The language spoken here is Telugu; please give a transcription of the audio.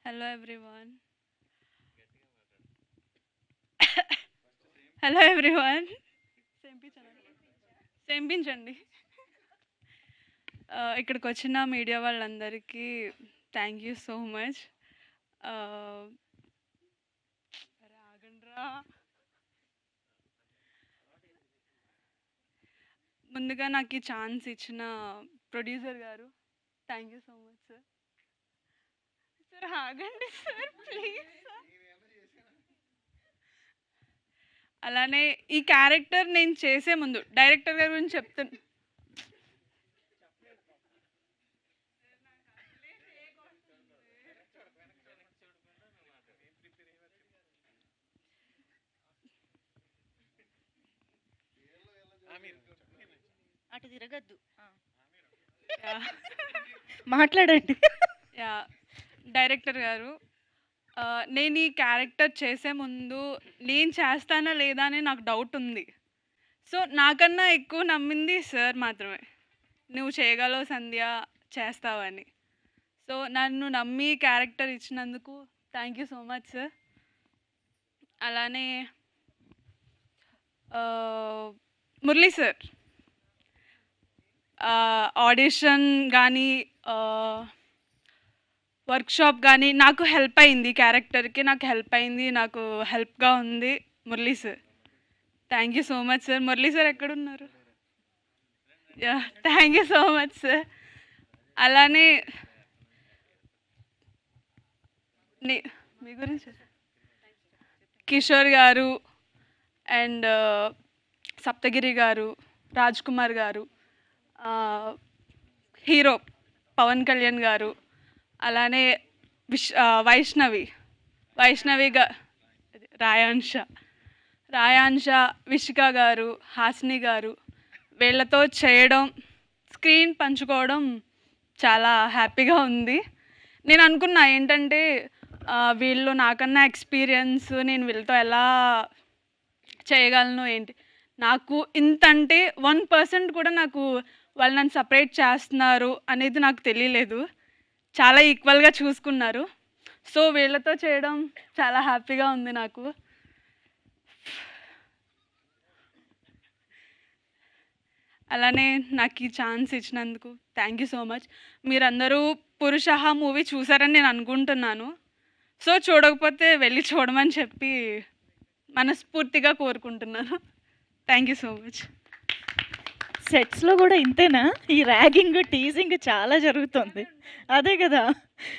Hello everyone. Hello everyone. సేంపించండి. ఇక్కడికి వచ్చిన మీడియా వాళ్ళందరికీ థ్యాంక్ యూ సో మచ్. ఆగండ్రా. ముందుగా నాకు ఈ ఛాన్స్ ఇచ్చిన ప్రొడ్యూసర్ గారు thank you so much sir. Sir ఆగండి సార్ ప్లీజ్ సార్. అలానే ఈ క్యారెక్టర్ నేను చేసే ముందు డైరెక్టర్ గారి గురించి చెప్తాను. అటు తిరగద్దు, మాట్లాడండి. యా డైరెక్టర్ గారు, నేను ఈ క్యారెక్టర్ చేసే ముందు నేను చేస్తానా లేదా అని నాకు డౌట్ ఉంది. సో నాకన్నా ఎక్కువ నమ్మింది సార్ మాత్రమే. నువ్వు చేయగలవు సంధ్య, చేస్తావని. సో నన్ను నమ్మి క్యారెక్టర్ ఇచ్చినందుకు thank you so much sir. అలానే మురళీ సార్ ఆడిషన్ కానీ వర్క్షాప్ కానీ నాకు హెల్ప్ అయింది, క్యారెక్టర్కి నాకు హెల్ప్ అయింది, నాకు హెల్ప్గా ఉంది Murali sir. Thank you so much sir. Murali sir ఎక్కడున్నారు? Yeah thank you so much sir. అలానే మీ గురించి కిషోర్ గారు అండ్ సప్తగిరి గారు, రాజ్ కుమార్ గారు, హీరో పవన్ కళ్యాణ్ గారు, అలానే వైష్ణవిగా రాయాంశ, విషిక గారు, హాసిని గారు, వీళ్ళతో చేయడం, స్క్రీన్ పంచుకోవడం చాలా హ్యాపీగా ఉంది. నేను అనుకున్నా ఏంటంటే వీళ్ళు నాకన్నా ఎక్స్పీరియన్స్, నేను వీళ్ళతో ఎలా చేయగలను ఏంటి. నాకు ఇంతంటే 1% కూడా నాకు వాళ్ళు నన్ను సపరేట్ చేస్తున్నారు అనేది నాకు తెలియలేదు. చాలా ఈక్వల్గా చూసుకున్నారు. సో వీళ్ళతో చేయడం చాలా హ్యాపీగా ఉంది నాకు. అలానే నాకు ఈ ఛాన్స్ ఇచ్చినందుకు థ్యాంక్ యూ సో మచ్. మీరందరూ పురుషహ మూవీ చూసారని నేను అనుకుంటున్నాను. సో చూడకపోతే వెళ్ళి చూడమని చెప్పి మనస్ఫూర్తిగా కోరుకుంటున్నాను. Thank you so much. సెట్స్లో కూడా ఇంతేనా? ఈ ర్యాగింగ్, టీజింగ్ చాలా జరుగుతుంది. అదే కదా.